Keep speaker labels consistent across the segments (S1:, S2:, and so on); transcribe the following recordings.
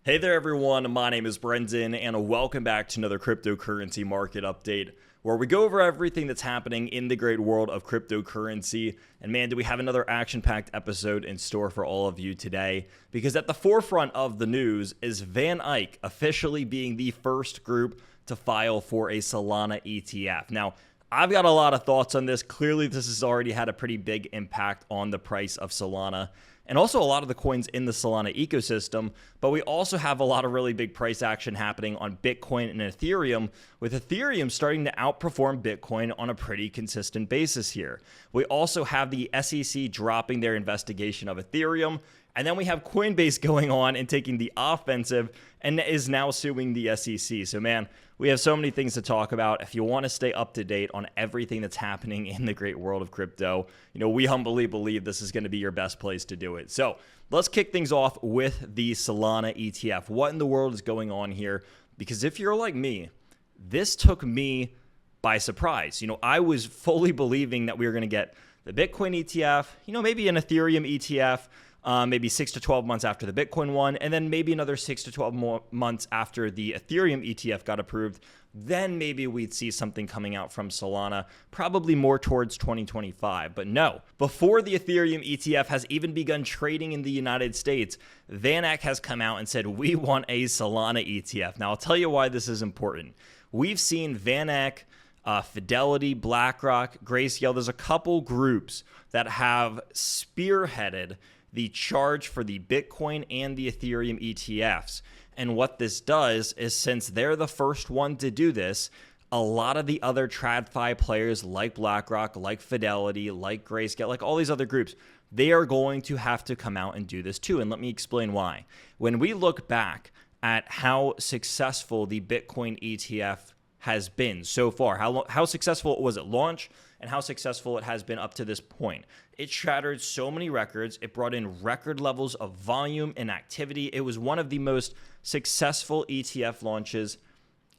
S1: Hey there, everyone. My name is Brendan, and welcome back to another cryptocurrency market update where we go over everything that's happening in the great world of cryptocurrency. And man, do we have another action-packed episode in store for all of you today, because at the forefront of the news is Van Eyck officially being the first group to file for a Solana ETF. Now, I've got a lot of thoughts on this. Clearly, this has already had a pretty big impact on the price of Solana and also a lot of the coins in the Solana ecosystem. But we also have a lot of really big price action happening on Bitcoin and Ethereum, with Ethereum starting to outperform Bitcoin on a pretty consistent basis here. We also have the SEC dropping their investigation of Ethereum. And then we have Coinbase going on and taking the offensive and is now suing the SEC. So, man, we have so many things to talk about. If you want to stay up to date on everything that's happening in the great world of crypto, we humbly believe this is going to be your best place to do it. So let's kick things off with the Solana ETF. What in the world is going on here? Because if you're like me, this took me by surprise. I was fully believing that we were going to get the Bitcoin ETF, maybe an Ethereum ETF, maybe 6 to 12 months after the Bitcoin one, and then maybe another 6 to 12 more months after the Ethereum ETF got approved. Then maybe we'd see something coming out from Solana, probably more towards 2025. But no, before the Ethereum ETF has even begun trading in the United States, Van Eyck has come out and said, we want a Solana ETF. Now, I'll tell you why this is important. We've seen Van Eyck, Fidelity, BlackRock, Grayscale. There's a couple groups that have spearheaded the charge for the Bitcoin and the Ethereum ETFs. And what this does is, since they're the first one to do this, a lot of the other TradFi players like BlackRock, like Fidelity, like Grayscale, like all these other groups, they are going to have to come out and do this too. And let me explain why. When we look back at how successful the Bitcoin ETF has been so far, how successful was it launch, and how successful it has been up to this point. It shattered so many records. It brought in record levels of volume and activity. It was one of the most successful ETF launches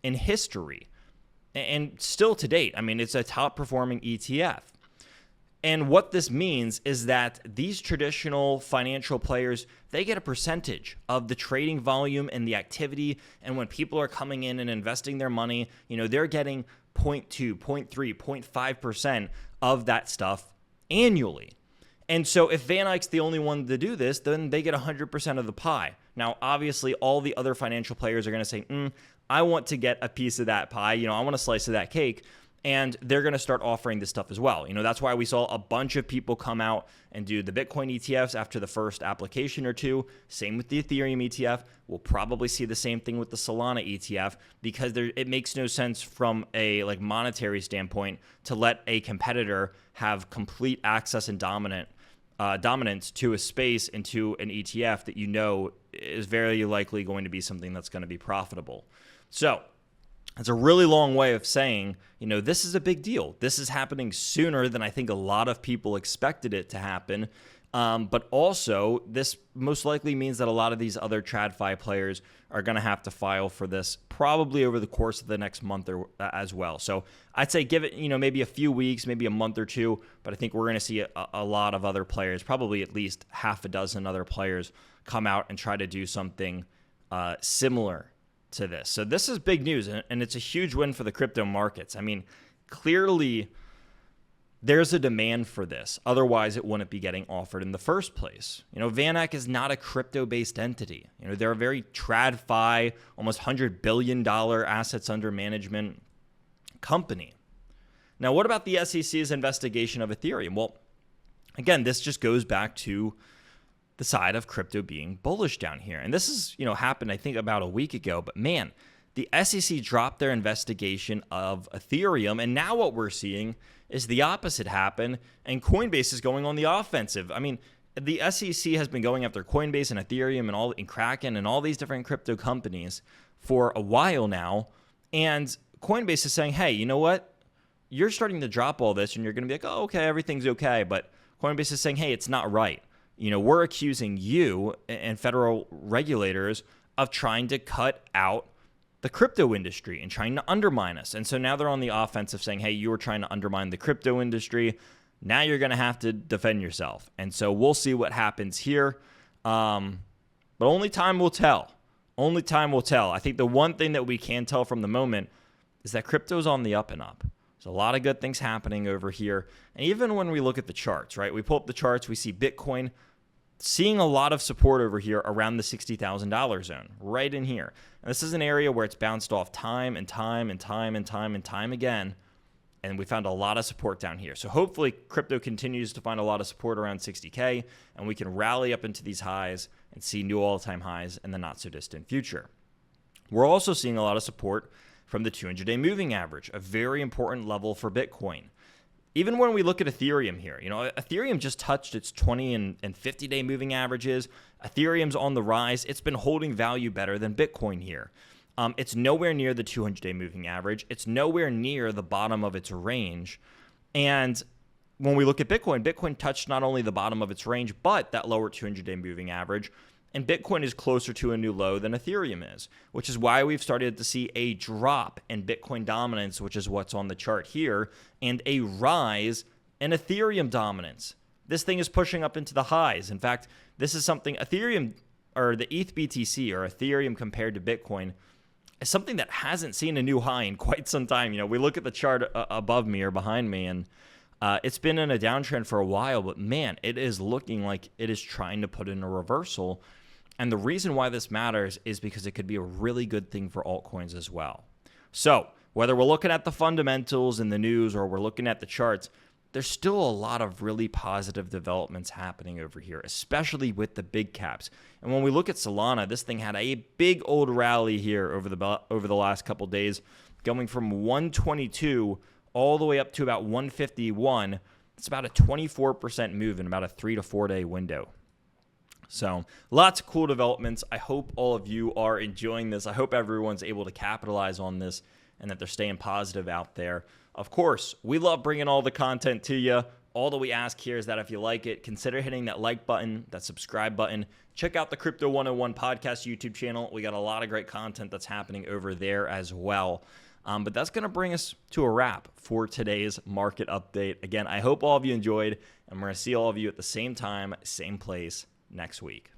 S1: in history. And still to date, it's a top performing ETF. And what this means is that these traditional financial players, they get a percentage of the trading volume and the activity. And when people are coming in and investing their money, they're getting 0.2, 0.3, 0.5% of that stuff annually. And so if Van Eyck's the only one to do this, then they get 100% of the pie. Now, obviously, all the other financial players are going to say, I want to get a piece of that pie. I want a slice of that cake. And they're going to start offering this stuff as well. That's why we saw a bunch of people come out and do the Bitcoin ETFs after the first application or two. Same with the Ethereum ETF. We'll probably see the same thing with the Solana ETF, because it makes no sense from a monetary standpoint to let a competitor have complete access and dominance to a space and to an ETF that is very likely going to be something that's going to be profitable. So it's a really long way of saying, this is a big deal. This is happening sooner than I think a lot of people expected it to happen. But also, this most likely means that a lot of these other TradFi players are going to have to file for this probably over the course of the next month as well. So I'd say give it, maybe a few weeks, maybe a month or two. But I think we're going to see a lot of other players, probably at least half a dozen other players, come out and try to do something similar to this. So this is big news, and it's a huge win for the crypto markets. Clearly there's a demand for this. Otherwise, it wouldn't be getting offered in the first place. Van Eyck is not a crypto-based entity. They're a very TradFi, almost $100 billion assets under management company. Now, what about the SEC's investigation of Ethereum? Well, again, this just goes back to the side of crypto being bullish down here. And this is, happened, I think, about a week ago. But man, the SEC dropped their investigation of Ethereum. And now what we're seeing is the opposite happen. And Coinbase is going on the offensive. The SEC has been going after Coinbase and Ethereum and Kraken and all these different crypto companies for a while now. And Coinbase is saying, hey, you know what? You're starting to drop all this, and you're going to be like, oh, okay, everything's okay. But Coinbase is saying, hey, it's not right. We're accusing you and federal regulators of trying to cut out the crypto industry and trying to undermine us. And so now they're on the offensive saying, hey, you were trying to undermine the crypto industry. Now you're going to have to defend yourself. And so we'll see what happens here. But only time will tell Only time will tell. I think the one thing that we can tell from the moment is that crypto's on the up and up. There's a lot of good things happening over here. And even when we look at the charts, right? We pull up the charts, we see Bitcoin seeing a lot of support over here around the $60,000 zone, right in here. And this is an area where it's bounced off time and time and time and time and time again. And we found a lot of support down here. So hopefully crypto continues to find a lot of support around 60K, and we can rally up into these highs and see new all-time highs in the not so distant future. We're also seeing a lot of support from the 200-day moving average, a very important level for Bitcoin. Even when we look at Ethereum here, Ethereum just touched its 20 and 50-day moving averages. Ethereum's on the rise. It's been holding value better than Bitcoin here. It's nowhere near the 200-day moving average. It's nowhere near the bottom of its range. And when we look at Bitcoin, Bitcoin touched not only the bottom of its range, but that lower 200-day moving average. And Bitcoin is closer to a new low than Ethereum is, which is why we've started to see a drop in Bitcoin dominance, which is what's on the chart here, and a rise in Ethereum dominance. This thing is pushing up into the highs. In fact, this is something Ethereum, or the ETH BTC, or Ethereum compared to Bitcoin, is something that hasn't seen a new high in quite some time. We look at the chart above me or behind me, and it's been in a downtrend for a while, but man, it is looking like it is trying to put in a reversal. And the reason why this matters is because it could be a really good thing for altcoins as well. So whether we're looking at the fundamentals in the news or we're looking at the charts, there's still a lot of really positive developments happening over here, especially with the big caps. And when we look at Solana, this thing had a big old rally here over the last couple days, going from 122 all the way up to about 151. It's about a 24% move in about a 3 to 4 day window. So lots of cool developments. I hope all of you are enjoying this. I hope everyone's able to capitalize on this and that they're staying positive out there. Of course, we love bringing all the content to you. All that we ask here is that if you like it, consider hitting that like button, that subscribe button. Check out the Crypto 101 podcast YouTube channel. We got a lot of great content that's happening over there as well. But that's going to bring us to a wrap for today's market update. Again, I hope all of you enjoyed, and we're going to see all of you at the same time, same place next week.